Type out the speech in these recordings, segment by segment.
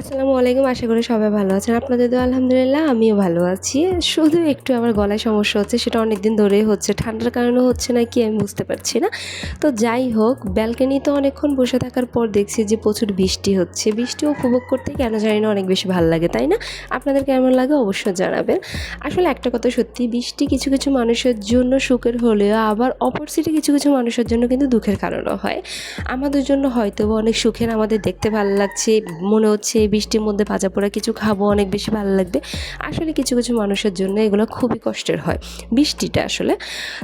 আসসালামু আলাইকুম। আশা করি সবাই ভালো আছেন। আপনাদের দোয়ায় আলহামদুলিল্লাহ আমিও ভালো আছি। শুধু একটু আমার গলায় সমস্যা হচ্ছে, সেটা অনেকদিন ধরেই হচ্ছে। ঠান্ডার কারণে হচ্ছে নাকি আমি বুঝতে পারছি না। তো যাই হোক, ব্যালকনিতে অনেকক্ষণ বসে থাকার পর দেখছি যে প্রচুর বৃষ্টি হচ্ছে। বৃষ্টি উপভোগ করতে কেন জানি না অনেক বেশি ভালো লাগে, তাই না? আপনাদের কেমন লাগে অবশ্যই জানাবেন। আসলে একটা কথা সত্যি, বৃষ্টি কিছু কিছু মানুষের জন্য সুখের হলেও আবার অপরসিটে কিছু কিছু মানুষের জন্য কিন্তু দুঃখের কারণও হয়। আমাদের জন্য হয়তো অনেক সুখের, আমাদের দেখতে ভালো লাগছে, মনে হচ্ছে এই বৃষ্টির মধ্যে ভাজা পোড়া কিছু খাবো, অনেক বেশি ভালো লাগবে। আসলে কিছু কিছু মানুষের জন্য এগুলো খুবই কষ্টের হয়, বৃষ্টিটা আসলে।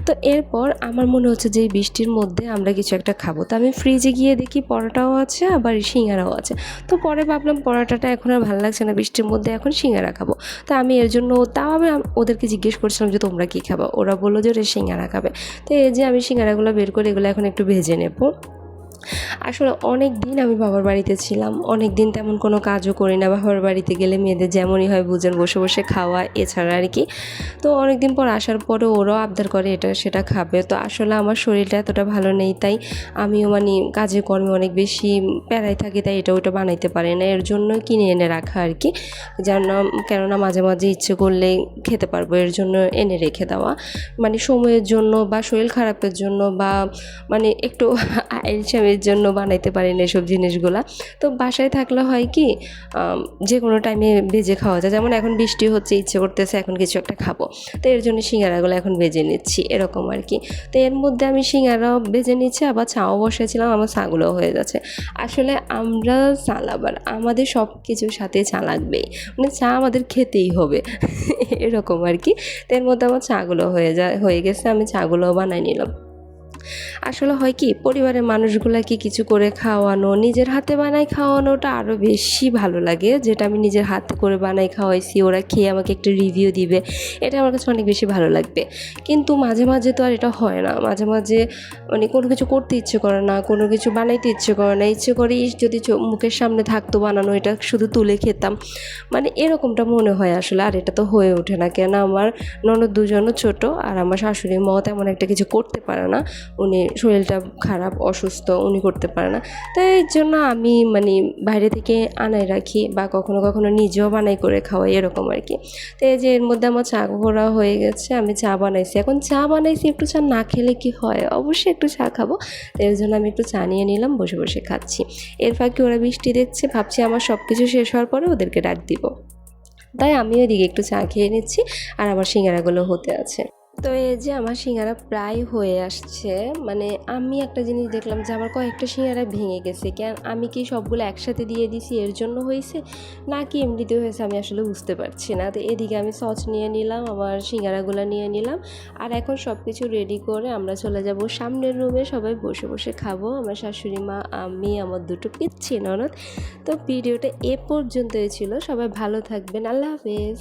তো এরপর আমার মনে হচ্ছে যে এই বৃষ্টির মধ্যে আমরা কিছু একটা খাবো। তো আমি ফ্রিজে গিয়ে দেখি পরোটাও আছে, আবার সিঙ্গারাও আছে। তো পরে ভাবলাম পরোটাটা এখন আর ভালো লাগছে না বৃষ্টির মধ্যে, এখন সিঙ্গারা খাবো। তো আমি এর জন্য তাও আমি ওদেরকে জিজ্ঞেস করছিলাম যে তোমরা কী খাবো। ওরা বললো যে ওরা সিঙ্গারা খাবে। তো এই যে আমি সিঙ্গারাগুলো বের করে এগুলো এখন একটু ভেজে নেবো। আসলে অনেক দিন আমি বাবার বাড়িতে ছিলাম, অনেক দিন তেমন কোনো কাজও করি না। বাবার বাড়িতে গেলে মেয়েদের যেমনই হয় বুঝেন, বসে বসে খাওয়া এছাড়া আর কি। তো অনেক দিন পর আসার পরে ওরাও আবদার করে এটা সেটা খাবে। তো আসলে আমার শরীরটা এতটা ভালো নেই, তাই আমিও কাজে কর্মে অনেক বেশি প্যারায় থাকি, তাই এটা ওটা বানাইতে পারি না। এর জন্য কিনে এনে রাখা আর কি, যেন কেননা মাঝে মাঝে ইচ্ছে করলে খেতে পারবো, এর জন্য এনে রেখে দেওয়া। সময়ের জন্য বা শরীর খারাপের জন্য বা একটু আইসামের জন্য বানাইতে পারি না এসব জিনিসগুলা। তো বাসায় থাকলে হয় কি, যে কোনো টাইমে ভেজে খাওয়া যায়। যেমন এখন বৃষ্টি হচ্ছে, ইচ্ছে করতেছে এখন কিছু একটা খাবো, তো এর জন্য সিঙ্গারাগুলো এখন ভেজে নিচ্ছি, এরকম আর কি। তো এর মধ্যে আমি সিঙ্গারাও ভেজে নিচ্ছি, আবার চাও বসেছিলাম, আমার চাগুলোও হয়ে যাচ্ছে। আসলে আমরা চা লাভার, আমাদের সব কিছুর সাথে চা লাগবেই, চা আমাদের খেতেই হবে এরকম আর কি। তো এর মধ্যে আমার চাগুলো হয়ে গেছে, আমি চাগুলোও বানাই নিলাম। আসলে হয় কি, পরিবারের মানুষগুলাকে কিছু করে খাওয়ানো, নিজের হাতে বানাই খাওয়ানোটা আরও বেশি ভালো লাগে। যেটা আমি নিজের হাতে করে বানাই খাওয়াইছি, ওরা খেয়ে আমাকে একটা রিভিউ দিবে, এটা আমার কাছে অনেক বেশি ভালো লাগবে। কিন্তু মাঝে মাঝে তো আর এটা হয় না। মাঝে মাঝে কোনো কিছু করতে ইচ্ছে করে না, কোনো কিছু বানাইতে ইচ্ছে করে না। ইচ্ছে করেই যদি মুখের সামনে থাকতো বানানো, এটা শুধু তুলে খেতাম, এরকমটা মনে হয় আসলে। আর এটা তো হয়ে ওঠে না, কেন আমার ননদ দুজনও ছোট, আর আমার শাশুড়ি মা তেমন একটা কিছু করতে পারে না। উনি শরীরটা খারাপ, অসুস্থ, উনি করতে পারে না। তাই এর জন্য আমি বাইরে থেকে আনাই রাখি, বা কখনো কখনো নিজেও বানাই করে খাওয়াই, এরকম আর কি। তো এই যে এর মধ্যে আমার চা ঘোরা হয়ে গেছে, আমি চা বানাইছি। এখন চা বানাইছি, একটু চা না খেলে কি হয়, অবশ্যই একটু চা খাবো। তো এর জন্য আমি একটু চা নিয়ে নিলাম, বসে বসে খাচ্ছি। এর ফাঁকে ওরা বৃষ্টি দেখছে, ভাবছি আমার সব কিছু শেষ হওয়ার পরে ওদেরকে ডাক দিব। তাই আমি ওইদিকে একটু চা খেয়ে নিচ্ছি, আর আমার সিঙ্গারাগুলো হতে আছে। তো এই যে আমার সিঙ্গারা প্রায় হয়ে আসছে। আমি একটা জিনিস দেখলাম যে আমার কয়েকটা সিঙ্গারা ভেঙে গেছে। আমি কি সবগুলো একসাথে দিয়ে দিছি এর জন্য হয়েছে, নাকি এমনিতে হয়েছে, আমি আসলে বুঝতে পারছি না। তো এদিকে আমি সস নিয়ে নিলাম, আমার সিঙ্গারাগুলো নিয়ে নিলাম, আর এখন সব কিছু রেডি করে আমরা চলে যাব সামনের রুমে, সবাই বসে বসে খাবো। আমার শাশুড়ি মা, আমি, আমার দুটো পিচ্ছি ননদ। তো ভিডিওটা এ পর্যন্তই ছিল। সবাই ভালো থাকবেন, আল্লাহ হাফেজ।